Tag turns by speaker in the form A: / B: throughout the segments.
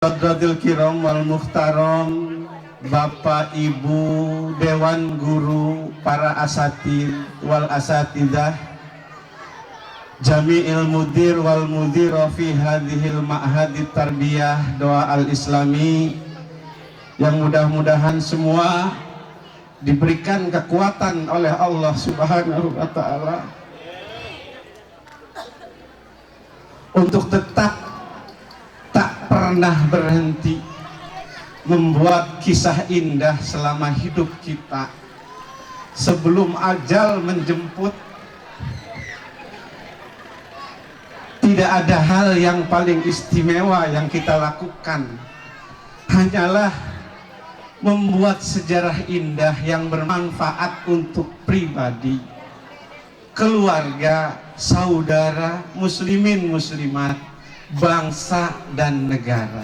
A: Hadratil Kiram wal Muhtaram, Bapak Ibu Dewan Guru, para asatid wal asatidah, Jami'il Mudir wal Mudir fi hadhil ma'hadit tarbiyah doa al-islami, yang mudah-mudahan semua diberikan kekuatan oleh Allah Subhanahu wa Ta'ala untuk tetap tak pernah berhenti membuat kisah indah selama hidup kita. Sebelum ajal menjemput, tidak ada hal yang paling istimewa yang kita lakukan, hanyalah membuat sejarah indah yang bermanfaat untuk pribadi, keluarga, saudara, muslimin muslimat, bangsa dan negara.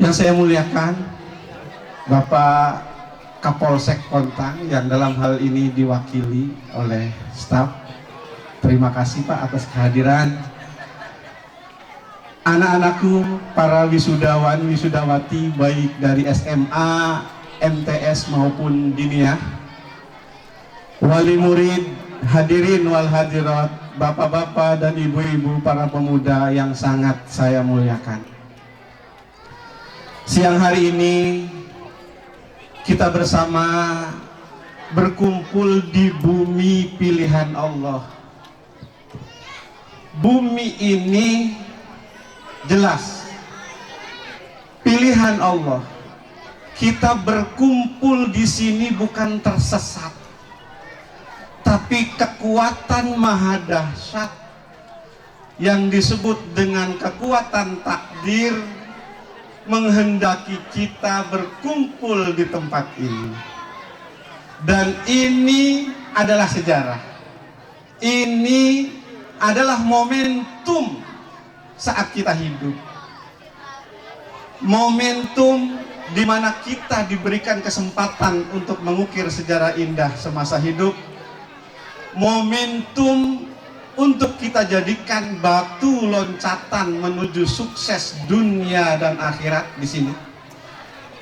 A: Yang saya muliakan Bapak Kapolsek Kontang yang dalam hal ini diwakili oleh staf. Terima kasih Pak atas kehadiran. Anak-anakku, para wisudawan, wisudawati baik dari SMA, MTS maupun diniyah, wali murid, hadirin wal hadirat, bapak-bapak dan ibu-ibu, para pemuda yang sangat saya muliakan. Siang hari ini kita bersama berkumpul di bumi pilihan Allah. Bumi ini jelas pilihan Allah. Kita berkumpul di sini bukan tersesat, tapi kekuatan maha dahsyat yang disebut dengan kekuatan takdir menghendaki kita berkumpul di tempat ini. Dan ini adalah sejarah. Ini adalah momentum saat kita hidup. Momentum di mana kita diberikan kesempatan untuk mengukir sejarah indah semasa hidup. Momentum untuk kita jadikan batu loncatan menuju sukses dunia dan akhirat di sini.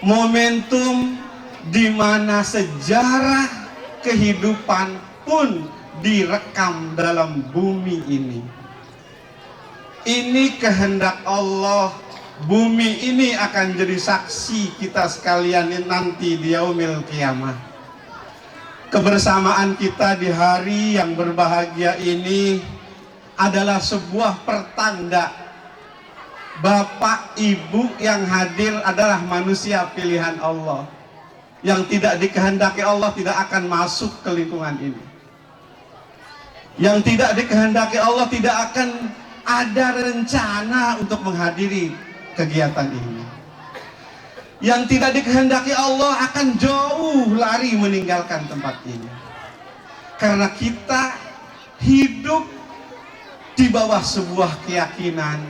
A: Momentum di mana sejarah kehidupan pun direkam dalam bumi ini. Ini kehendak Allah. Bumi ini akan jadi saksi kita sekalian nanti di yaumil qiyamah. Kebersamaan kita di hari yang berbahagia ini adalah sebuah pertanda Bapak Ibu yang hadir adalah manusia pilihan Allah. Yang tidak dikehendaki Allah tidak akan masuk ke lingkungan ini. Yang tidak dikehendaki Allah tidak akan ada rencana untuk menghadiri kegiatan ini. Yang tidak dikehendaki Allah akan jauh lari meninggalkan tempat ini. Karena kita hidup di bawah sebuah keyakinan,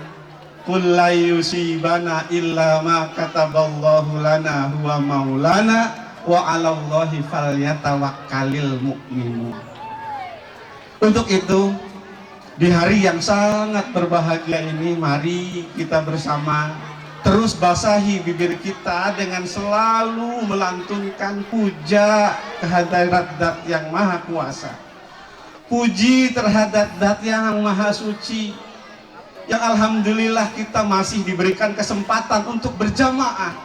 A: qul la yusibana illa ma kataballahu lana huwa maulana wa 'alallahi falyatawakkalul mu'minun. Untuk itu, di hari yang sangat berbahagia ini, mari kita bersama terus basahi bibir kita dengan selalu melantunkan puja kehadirat Zat yang Maha Kuasa. Puji terhadap Zat yang Maha Suci, yang alhamdulillah kita masih diberikan kesempatan untuk berjamaah,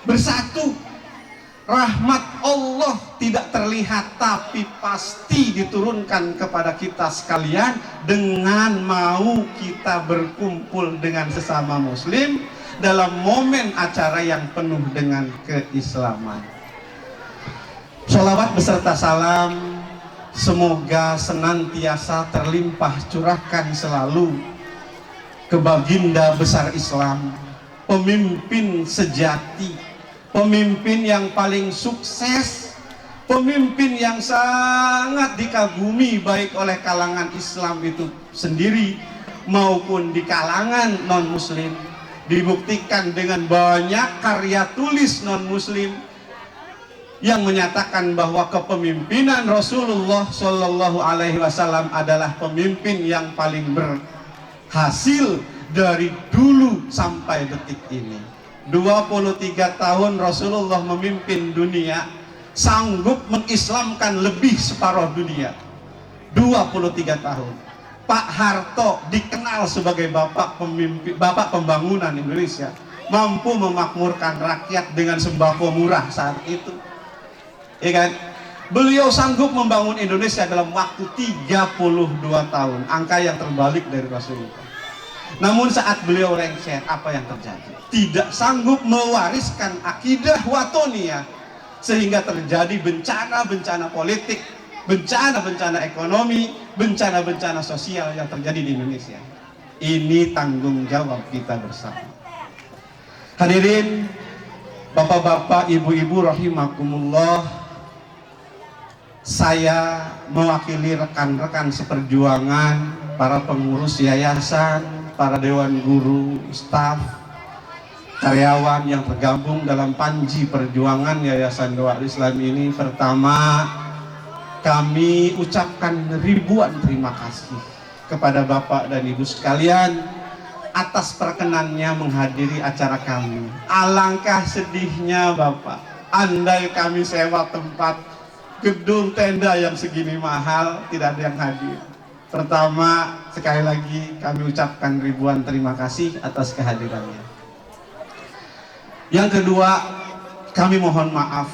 A: bersatu. Rahmat Allah tidak terlihat, tapi pasti diturunkan kepada kita sekalian dengan mau kita berkumpul dengan sesama muslim dalam momen acara yang penuh dengan keislaman. Sholawat beserta salam semoga senantiasa terlimpah curahkan selalu ke baginda besar Islam, pemimpin sejati, pemimpin yang paling sukses, pemimpin yang sangat dikagumi baik oleh kalangan Islam itu sendiri maupun di kalangan non-muslim. Dibuktikan dengan banyak karya tulis non-muslim yang menyatakan bahwa kepemimpinan Rasulullah Shallallahu Alaihi Wasallam adalah pemimpin yang paling berhasil dari dulu sampai detik ini. 23 tahun Rasulullah memimpin dunia, sanggup mengislamkan lebih separuh dunia. 23 tahun. Pak Harto dikenal sebagai bapak pemimpin, bapak pembangunan Indonesia, mampu memakmurkan rakyat dengan sembako murah saat itu. Ya kan? Beliau sanggup membangun Indonesia dalam waktu 32 tahun, angka yang terbalik dari Rasulullah. Namun saat beliau lengser, apa yang terjadi? Tidak sanggup mewariskan akidah watoniyah, sehingga terjadi bencana-bencana politik, bencana-bencana ekonomi, bencana-bencana sosial yang terjadi di Indonesia. Ini tanggung jawab kita bersama. Hadirin, bapak-bapak, ibu-ibu rahimakumullah, saya mewakili rekan-rekan seperjuangan, para pengurus yayasan, para dewan guru, staf, karyawan yang tergabung dalam panji perjuangan Yayasan Doa Islam ini. Pertama, kami ucapkan ribuan terima kasih kepada Bapak dan Ibu sekalian atas perkenannya menghadiri acara kami. Alangkah sedihnya Bapak, andai kami sewa tempat gedung tenda yang segini mahal, tidak ada yang hadir. Pertama, sekali lagi kami ucapkan ribuan terima kasih atas kehadirannya. Yang kedua, kami mohon maaf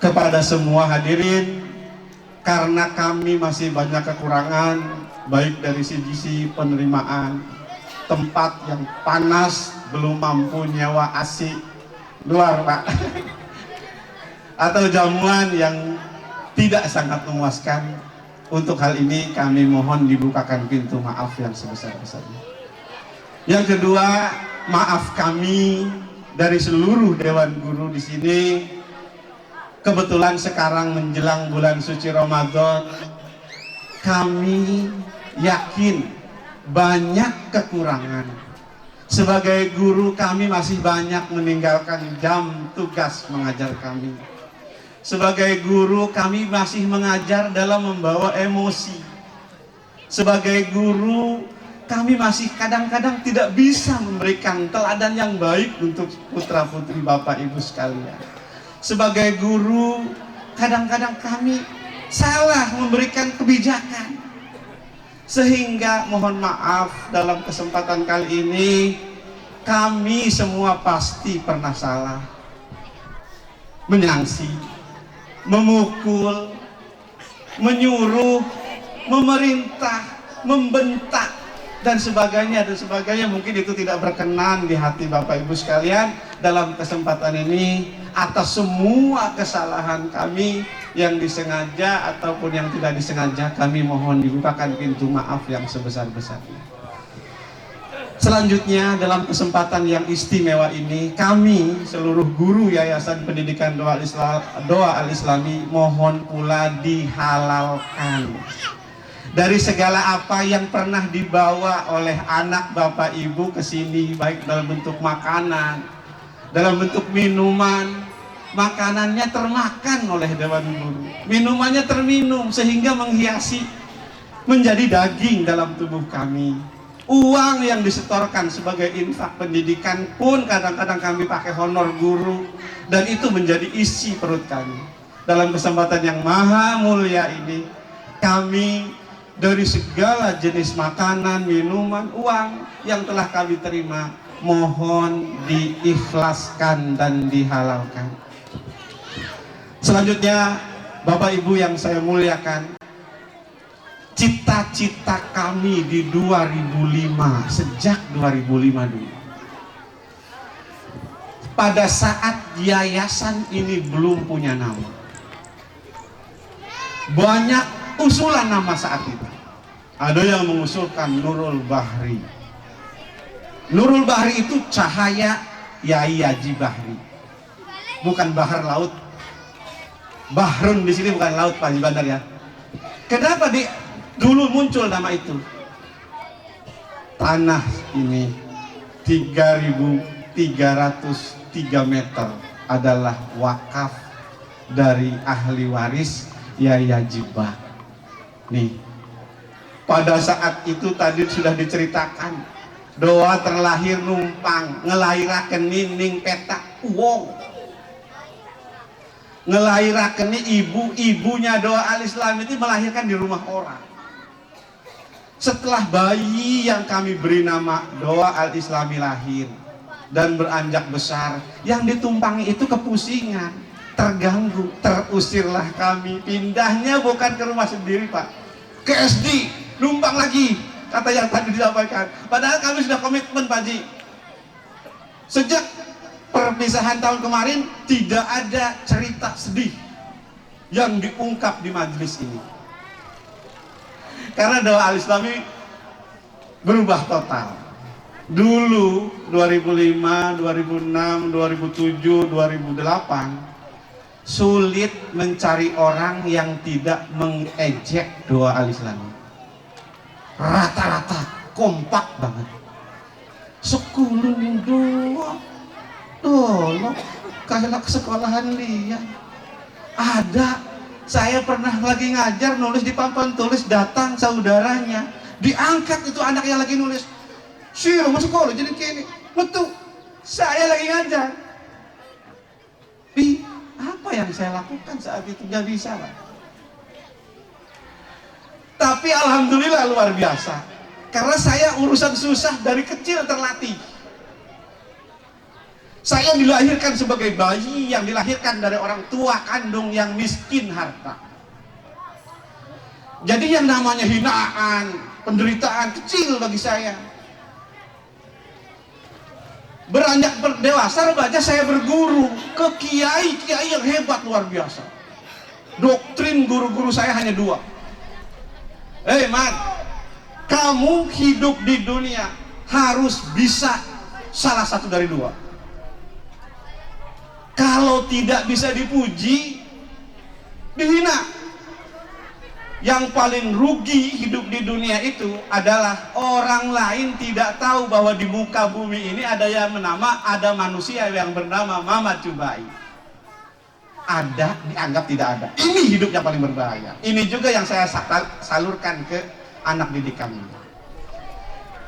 A: kepada semua hadirin karena kami masih banyak kekurangan, baik dari sisi penerimaan, tempat yang panas, belum mampu nyewa AC luar Pak, atau jamuan yang tidak sangat memuaskan. Untuk hal ini kami mohon dibukakan pintu maaf yang sebesar-besarnya. Yang kedua, maaf kami dari seluruh dewan guru di sini. Kebetulan sekarang menjelang bulan suci Ramadan, kami yakin banyak kekurangan. Sebagai guru kami masih banyak meninggalkan jam tugas mengajar kami. Sebagai guru kami masih mengajar dalam membawa emosi. Sebagai guru kami masih kadang-kadang tidak bisa memberikan teladan yang baik untuk putra-putri Bapak Ibu sekalian. Sebagai guru kadang-kadang kami salah memberikan kebijakan. Sehingga mohon maaf, dalam kesempatan kali ini kami semua pasti pernah salah, menyangsi, memukul, menyuruh, memerintah, membentak, dan sebagainya. Mungkin itu tidak berkenan di hati Bapak Ibu sekalian. Dalam kesempatan ini, atas semua kesalahan kami yang disengaja ataupun yang tidak disengaja, kami mohon dibukakan pintu maaf yang sebesar-besarnya. Selanjutnya, dalam kesempatan yang istimewa ini, kami seluruh guru Yayasan Pendidikan Doa Al-Islami mohon pula dihalalkan dari segala apa yang pernah dibawa oleh anak Bapak Ibu ke sini, baik dalam bentuk makanan, dalam bentuk minuman. Makanannya termakan oleh dewan guru, minumannya terminum sehingga menghiasi menjadi daging dalam tubuh kami. Uang yang disetorkan sebagai infak pendidikan pun kadang-kadang kami pakai honor guru, dan itu menjadi isi perut kami. Dalam kesempatan yang maha mulia ini, kami dari segala jenis makanan, minuman, uang yang telah kami terima, mohon diikhlaskan dan dihalalkan. Selanjutnya, Bapak Ibu yang saya muliakan, cita-cita kami di 2005, sejak 2005 dulu, pada saat yayasan ini belum punya nama, banyak usulan nama saat itu. Ada yang mengusulkan Nurul Bahri. Nurul Bahri itu cahaya Yai Haji Bahri, bukan bahar laut. Bahrun di sini bukan laut Pak Bandar ya. Kenapa dulu muncul nama itu? Tanah ini 3.303 meter adalah wakaf dari ahli waris Yai Haji Bah. Nih, Pada saat itu tadi sudah diceritakan, doa terlahir numpang ngelahiraken nining petak uwong, ngelahiraken ibunya doa al-Islam itu melahirkan di rumah orang. Setelah bayi yang kami beri nama doa al-Islami lahir dan beranjak besar, yang ditumpangi itu kepusingan, terganggu, terusirlah kami. Pindahnya bukan ke rumah sendiri, Pak, ke SD, numpang lagi, kata yang tadi disampaikan. Padahal kami sudah komitmen, Pak Ji. Sejak perpisahan tahun kemarin tidak ada cerita sedih yang diungkap di majelis ini, karena doa al-Islami berubah total. Dulu 2005, 2006, 2007, 2008 sulit mencari orang yang tidak mengejek doa al-Islami. Rata-rata kompak banget. Sekulun doa dolo kayak sekolahan lian. Ada, saya pernah lagi ngajar nulis di papan tulis, datang saudaranya, diangkat itu anak yang lagi nulis, sih masuk sekolah jadi kini betul saya lagi ngajar. Apa yang saya lakukan saat itu? Gak bisa lah. Tapi alhamdulillah luar biasa, karena saya urusan susah dari kecil terlatih. Saya dilahirkan sebagai bayi yang dilahirkan dari orang tua kandung yang miskin harta. Jadi yang namanya hinaan, penderitaan kecil bagi saya. Beranjak dewasa remaja saya berguru ke kiai-kiai yang hebat luar biasa. Doktrin guru-guru saya hanya dua. Man, kamu hidup di dunia harus bisa salah satu dari dua. Kalau tidak bisa dipuji, dihina. Yang paling rugi hidup di dunia itu adalah orang lain tidak tahu bahwa di muka bumi ini ada yang manusia yang bernama Muhammad Jubai. Ada, dianggap tidak ada. Ini hidup yang paling berbahaya. Ini juga yang saya salurkan ke anak didik kami.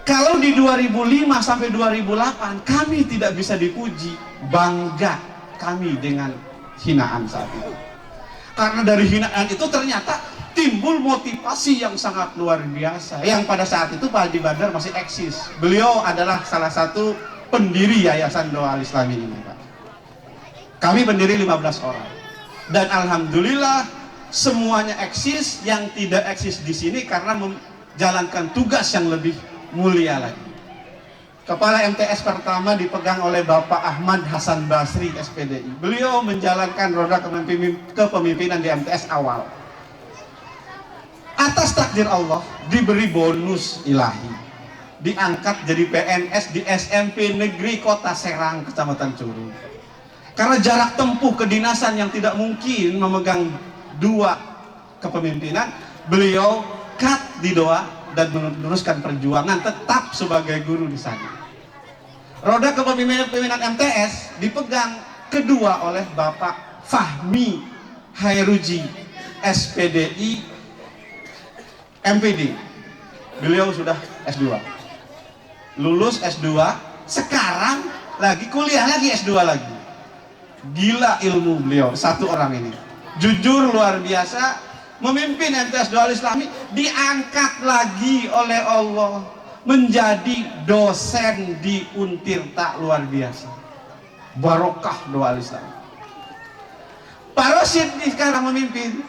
A: Kalau di 2005 sampai 2008 kami tidak bisa dipuji, bangga kami dengan hinaan saat itu. Karena dari hinaan itu ternyata timbul motivasi yang sangat luar biasa, yang pada saat itu Pak Haji Badar masih eksis. Beliau adalah salah satu pendiri Yayasan Doa Al-Islami ini, Pak. Kami pendiri 15 orang. Dan alhamdulillah semuanya eksis. Yang tidak eksis di sini karena menjalankan tugas yang lebih mulia lagi. Kepala MTS pertama dipegang oleh Bapak Ahmad Hasan Basri SPDI. Beliau menjalankan roda kepemimpinan di MTS awal. Atas takdir Allah diberi bonus ilahi, diangkat jadi PNS di SMP Negeri Kota Serang, Kecamatan Curug. Karena jarak tempuh kedinasan yang tidak mungkin memegang dua kepemimpinan, beliau cut di doa dan meneruskan perjuangan tetap sebagai guru di sana. Roda kepemimpinan MTS dipegang kedua oleh Bapak Fahmi Hairuji SPDI MPD. Beliau sudah S2, lulus S2, sekarang lagi kuliah lagi S2 lagi. Gila ilmu beliau, satu orang ini jujur luar biasa, memimpin MTS Doa Islami, diangkat lagi oleh Allah menjadi dosen di Untirta, luar biasa. Barokah Doa Islam. Pak Rosid sekarang memimpin.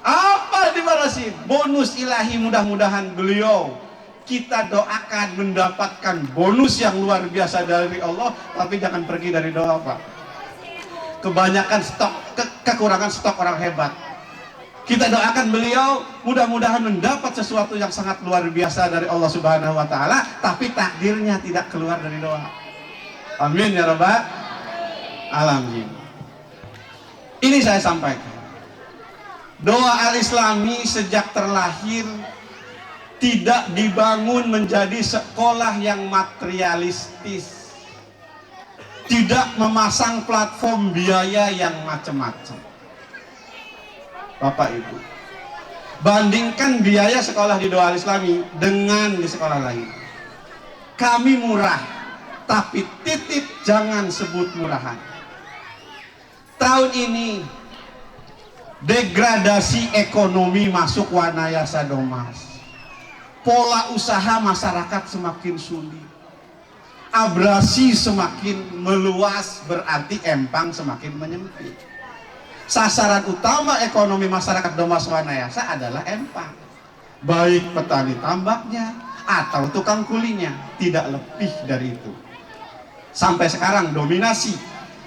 A: Apa di Pak Rosid? Bonus ilahi, mudah-mudahan beliau kita doakan mendapatkan bonus yang luar biasa dari Allah, tapi jangan pergi dari doa, Pak. Kebanyakan stok, kekurangan stok orang hebat. Kita doakan beliau mudah-mudahan mendapat sesuatu yang sangat luar biasa dari Allah Subhanahu wa Ta'ala, tapi takdirnya tidak keluar dari doa. Amin ya Rabbal alamin. Ini saya sampaikan. Doa al-Islami sejak terlahir tidak dibangun menjadi sekolah yang materialistis, tidak memasang platform biaya yang macam-macam. Bapak Ibu, Bandingkan biaya sekolah di Doa Islami dengan di sekolah lain. Kami murah, tapi titip jangan sebut murahan. Tahun ini degradasi ekonomi masuk Wanayasa Domas. Pola usaha masyarakat semakin sulit. Abrasi semakin meluas, berarti empang semakin menyempit. Sasaran utama ekonomi masyarakat Domas Wanayasa adalah empang. Baik petani tambaknya atau tukang kulinya, tidak lebih dari itu. Sampai sekarang dominasi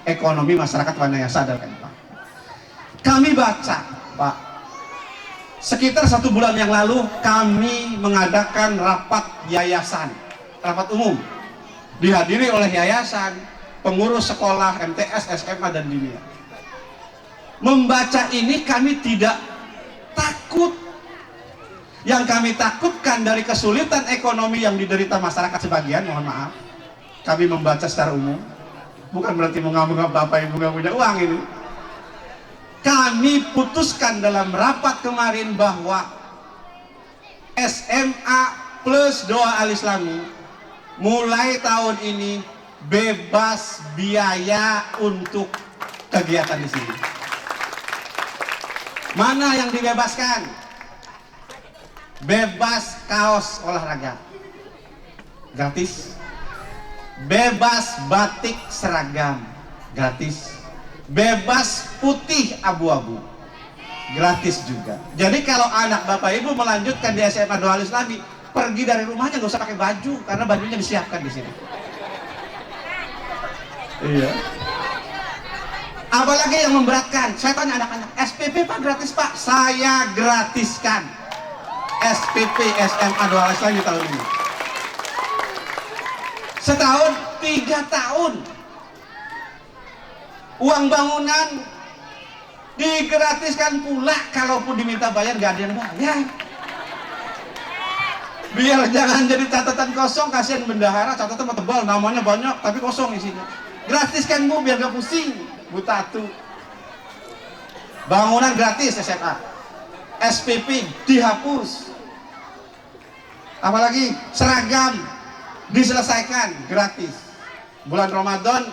A: ekonomi masyarakat Wanayasa adalah empang. Kami baca, Pak, sekitar 1 bulan yang lalu kami mengadakan rapat yayasan, rapat umum, dihadiri oleh yayasan, pengurus sekolah, MTS, SMA, dan dinia. Membaca ini kami tidak takut. Yang kami takutkan dari kesulitan ekonomi yang diderita masyarakat sebagian, mohon maaf, kami membaca secara umum, bukan berarti menganggap Bapak Ibu nggak punya uang ini. Kami putuskan dalam rapat kemarin bahwa SMA plus Doa Al-Islami mulai tahun ini bebas biaya untuk kegiatan di sini. Mana yang dibebaskan? Bebas kaos olahraga gratis, bebas batik seragam gratis, bebas putih abu-abu gratis juga. Jadi kalau anak Bapak Ibu melanjutkan di SMA Doa Islami, pergi dari rumahnya nggak usah pakai baju karena bajunya disiapkan di sini. Iya. Apalagi yang memberatkan, saya tanya anak-anak, SPP Pak gratis Pak? Saya gratiskan SPP SMA Doa Islami tahun ini. Setahun 3 tahun. Uang bangunan digratiskan pula, kalaupun diminta bayar gak ada yang bayar. Biar jangan jadi catatan kosong, kasihan bendahara, catatan tebal, namanya banyak tapi kosong isinya. Gratiskan Bu biar gak pusing, Bu Tatu. Bangunan gratis SMA, SPP dihapus. Apalagi seragam diselesaikan gratis. Bulan Ramadan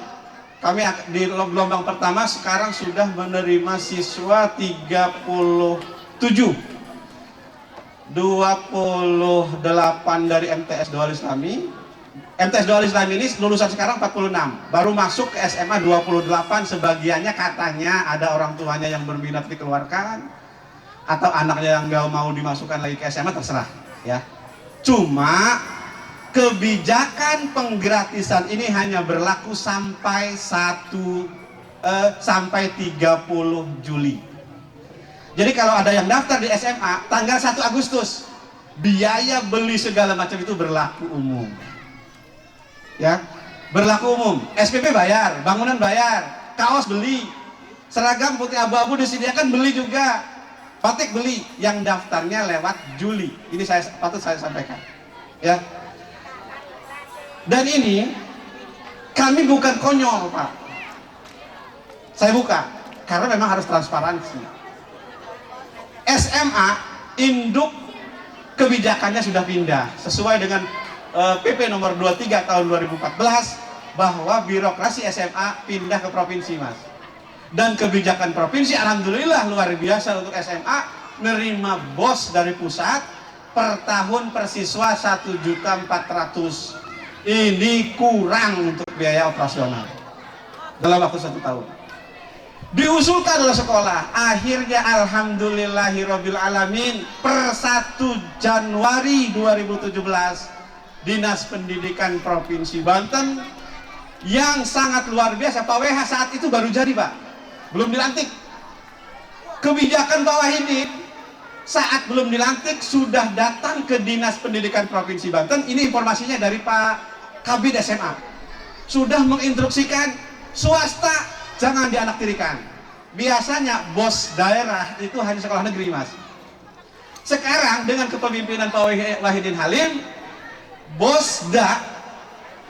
A: kami di gelombang pertama sekarang sudah menerima siswa 37, 28 dari MTS Doa Islami. MTS Doa Islami ini lulusan sekarang 46, baru masuk ke SMA 28. Sebagiannya katanya ada orang tuanya yang berminat dikeluarkan atau anaknya yang nggak mau dimasukkan lagi ke SMA, terserah ya. Cuma kebijakan penggratisan ini hanya berlaku sampai 30 Juli. Jadi kalau ada yang daftar di SMA tanggal 1 Agustus, biaya beli segala macam itu berlaku umum. Ya, berlaku umum. SPP bayar, bangunan bayar, kaos beli, seragam putih abu-abu disediakan beli juga, batik beli. Yang daftarnya lewat Juli. Ini patut saya sampaikan. Ya. Dan ini kami bukan konyol Pak. Saya buka karena memang harus transparansi. SMA induk kebijakannya sudah pindah sesuai dengan PP nomor 23 tahun 2014 bahwa birokrasi SMA pindah ke provinsi Mas. Dan kebijakan provinsi alhamdulillah luar biasa untuk SMA, nerima bos dari pusat per tahun per siswa 1.400.000. Ini kurang untuk biaya operasional dalam waktu 1 tahun. Diusulkan oleh sekolah, akhirnya alhamdulillahirabbil alamin per 1 Januari 2017 Dinas Pendidikan Provinsi Banten yang sangat luar biasa, Pak WH saat itu baru jadi Pak, belum dilantik. Kebijakan Pak Wahidin saat belum dilantik sudah datang ke Dinas Pendidikan Provinsi Banten. Ini informasinya dari Pak Kabid SMA, sudah menginstruksikan swasta jangan dianaktirikan. Biasanya bos daerah itu hanya sekolah negeri Mas. Sekarang dengan kepemimpinan Pak Wahidin Halim, bosda,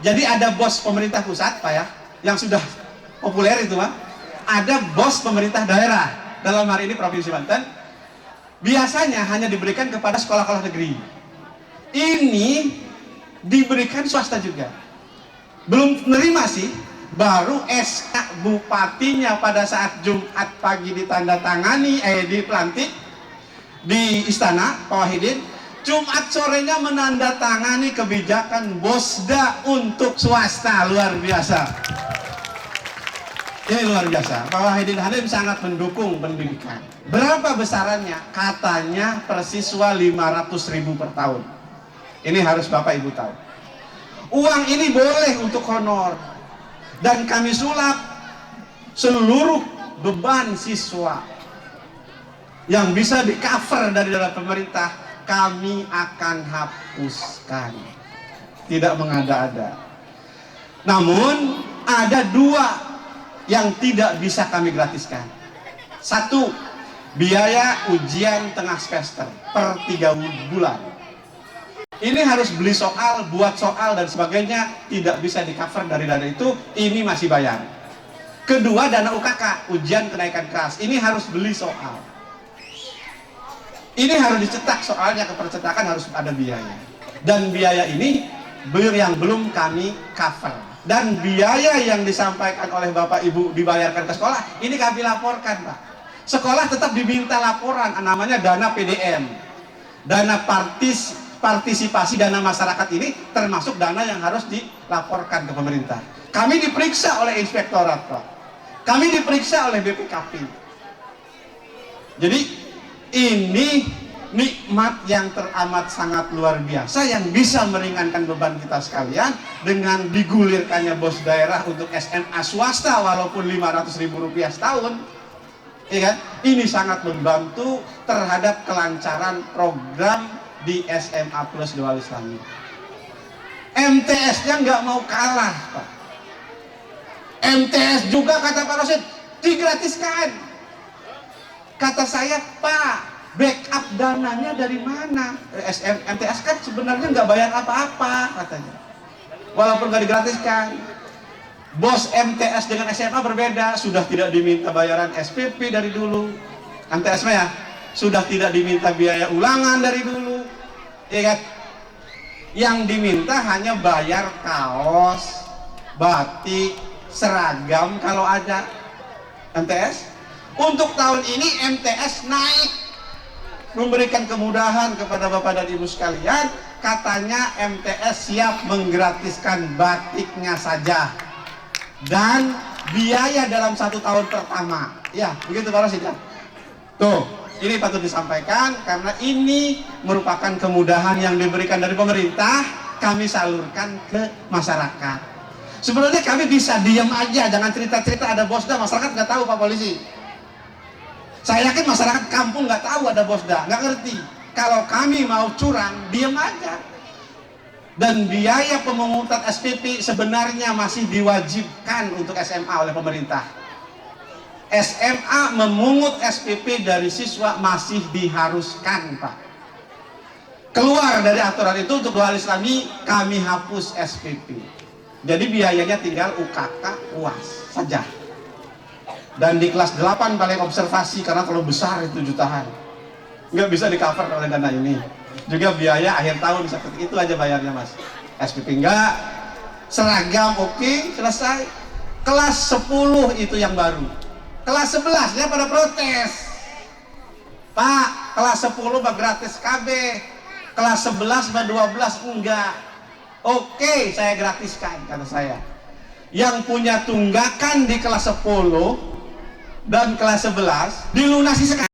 A: jadi ada bos pemerintah pusat Pak ya, yang sudah populer itu Pak. Ada bos pemerintah daerah, dalam hari ini Provinsi Banten. biasanya hanya diberikan kepada sekolah-sekolah negeri. Ini diberikan swasta juga. Belum menerima sih, baru SK bupatinya pada saat Jumat pagi ditandatangani, dipelantik di Istana Pak Wahidin. Jumat sorenya menandatangani kebijakan Bosda untuk swasta. Luar biasa. Ini luar biasa. Pak Wahidin Halim sangat mendukung pendidikan. Berapa besarannya? Katanya per siswa 500.000 per tahun. Ini harus Bapak Ibu tahu. Uang ini boleh untuk honor. Dan kami sulap seluruh beban siswa yang bisa di-cover dari dana pemerintah, kami akan hapuskan. Tidak mengada-ada. Namun ada dua yang tidak bisa kami gratiskan. Satu, biaya ujian tengah semester per 3 bulan. Ini harus beli soal, buat soal dan sebagainya, tidak bisa di-cover dari dana itu, ini masih bayar. Kedua, dana UKK, ujian kenaikan kelas, ini harus beli soal. Ini harus dicetak, soalnya ke percetakan harus ada biaya. Dan biaya ini yang belum kami cover. Dan biaya yang disampaikan oleh Bapak Ibu dibayarkan ke sekolah, ini kami laporkan, Pak. Sekolah tetap diminta laporan, namanya dana PDM. Dana partisipasi dana masyarakat ini termasuk dana yang harus dilaporkan ke pemerintah. Kami diperiksa oleh inspektorat, Pak. Kami diperiksa oleh BPKP. Jadi ini nikmat yang teramat sangat luar biasa yang bisa meringankan beban kita sekalian dengan digulirkannya bos daerah untuk SMA swasta walaupun 500.000 rupiah setahun. Ya kan? Ini sangat membantu terhadap kelancaran program di SMA Plus Dawal Islami. MTS-nya nggak mau kalah, Pak. MTS juga kata Pak Rosid digratiskan. Kata saya, Pak, backup dananya dari mana? MTS kan sebenarnya nggak bayar apa-apa katanya. Walaupun nggak digratiskan. Bos MTS dengan SMA berbeda, sudah tidak diminta bayaran SPP dari dulu. MTS ya, sudah tidak diminta biaya ulangan dari dulu. Ya kan? Yang diminta hanya bayar kaos, batik, seragam kalau ada MTS. Untuk tahun ini MTS naik, memberikan kemudahan kepada Bapak dan Ibu sekalian. Katanya MTS siap menggratiskan batiknya saja dan biaya dalam 1 tahun pertama. Ya, begitu Pak Rosid. Tuh, ini patut disampaikan karena ini merupakan kemudahan yang diberikan dari pemerintah, kami salurkan ke masyarakat. Sebenarnya kami bisa diam aja, jangan cerita-cerita ada Bosda, masyarakat nggak tahu Pak Polisi. Saya yakin masyarakat kampung nggak tahu ada Bosda, nggak ngerti. Kalau kami mau curang, diam aja. Dan biaya pemungutan SPP sebenarnya masih diwajibkan untuk SMA oleh pemerintah. SMA memungut SPP dari siswa masih diharuskan, Pak. Keluar dari aturan itu untuk Dawal Islami, kami hapus SPP. Jadi biayanya tinggal UKK, UAS saja. Dan di kelas 8 paling observasi karena terlalu besar itu jutaan, nggak bisa di cover oleh dana ini. Juga biaya akhir tahun seperti itu aja bayarnya Mas. SPP enggak, seragam oke, selesai. Kelas 10 itu yang baru. Kelas 11 dia pada protes. Pak, kelas 10 mah gratis KB. Kelas 11 mah 12 enggak. Oke, saya gratiskan kata saya. Yang punya tunggakan di kelas 10 dan kelas 11 dilunasi sekarang.